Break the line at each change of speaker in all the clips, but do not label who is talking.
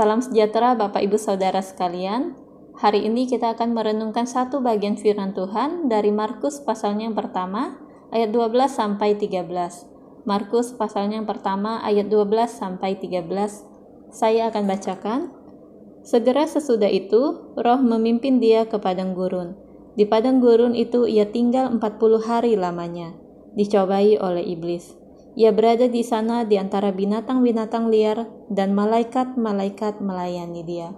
Salam sejahtera Bapak Ibu Saudara sekalian. Hari ini kita akan merenungkan satu bagian firman Tuhan dari Markus pasalnya yang pertama ayat 12 sampai 13. Markus pasalnya yang pertama ayat 12 sampai 13. Saya akan bacakan. Segera sesudah itu, Roh memimpin dia ke padang gurun. Di padang gurun itu ia tinggal 40 hari lamanya, dicobai oleh iblis. Ia berada di sana di antara binatang-binatang liar dan malaikat-malaikat melayani dia.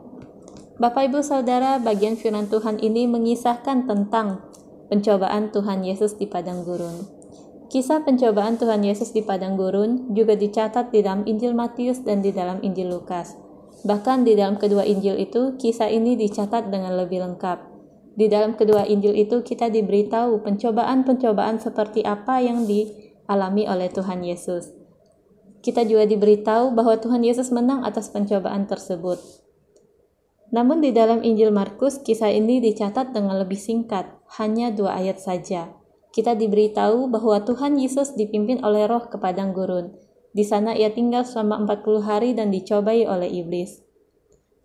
Bapak Ibu Saudara, bagian firman Tuhan ini mengisahkan tentang pencobaan Tuhan Yesus di padang gurun. Kisah pencobaan Tuhan Yesus di padang gurun juga dicatat di dalam Injil Matius dan di dalam Injil Lukas. Bahkan di dalam kedua Injil itu, kisah ini dicatat dengan lebih lengkap. Di dalam kedua Injil itu kita diberitahu pencobaan-pencobaan seperti apa yang dialami oleh Tuhan Yesus. Kita juga diberitahu bahwa Tuhan Yesus menang atas pencobaan tersebut. Namun di dalam Injil Markus, kisah ini dicatat dengan lebih singkat, hanya 2 ayat saja. Kita diberitahu bahwa Tuhan Yesus dipimpin oleh Roh ke padang gurun. Di sana ia tinggal selama 40 hari dan dicobai oleh iblis.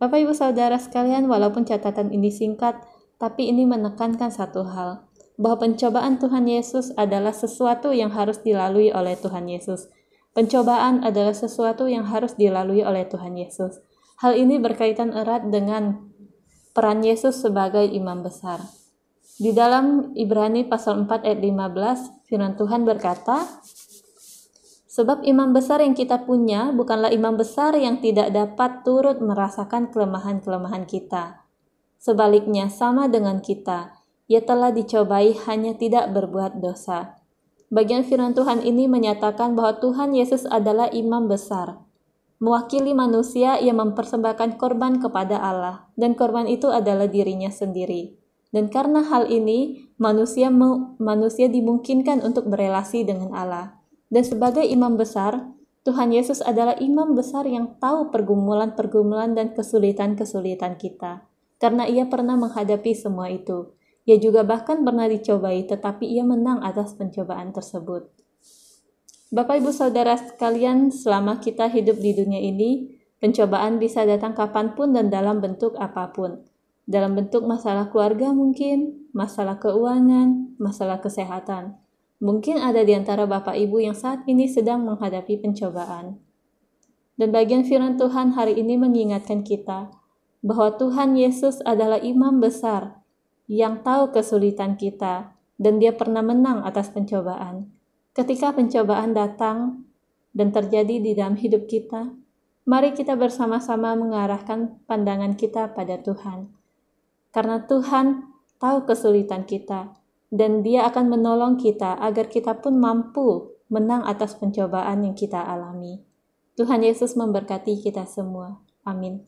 Bapak Ibu Saudara sekalian, walaupun catatan ini singkat, tapi ini menekankan satu hal, bahwa pencobaan Tuhan Yesus adalah sesuatu yang harus dilalui oleh Tuhan Yesus. Pencobaan adalah sesuatu yang harus dilalui oleh Tuhan Yesus. Hal ini berkaitan erat dengan peran Yesus sebagai imam besar. Di dalam Ibrani pasal 4 ayat 15, firman Tuhan berkata, sebab imam besar yang kita punya bukanlah imam besar yang tidak dapat turut merasakan kelemahan-kelemahan kita. Sebaliknya sama dengan kita, ia telah dicobai hanya tidak berbuat dosa. Bagian firman Tuhan ini menyatakan bahwa Tuhan Yesus adalah imam besar. Mewakili manusia, ia mempersembahkan korban kepada Allah, dan korban itu adalah dirinya sendiri. Dan karena hal ini, manusia dimungkinkan untuk berelasi dengan Allah. Dan sebagai imam besar, Tuhan Yesus adalah imam besar yang tahu pergumulan-pergumulan dan kesulitan-kesulitan kita. Karena ia pernah menghadapi semua itu. Ia juga bahkan pernah dicobai, tetapi ia menang atas pencobaan tersebut. Bapak Ibu Saudara sekalian, selama kita hidup di dunia ini, pencobaan bisa datang kapanpun dan dalam bentuk apapun. Dalam bentuk masalah keluarga mungkin, masalah keuangan, masalah kesehatan. Mungkin ada di antara Bapak Ibu yang saat ini sedang menghadapi pencobaan. Dan bagian firman Tuhan hari ini mengingatkan kita bahwa Tuhan Yesus adalah imam besar yang tahu kesulitan kita dan dia pernah menang atas pencobaan. Ketika pencobaan datang dan terjadi di dalam hidup kita, mari kita bersama-sama mengarahkan pandangan kita pada Tuhan. Karena Tuhan tahu kesulitan kita dan dia akan menolong kita agar kita pun mampu menang atas pencobaan yang kita alami. Tuhan Yesus memberkati kita semua. Amin.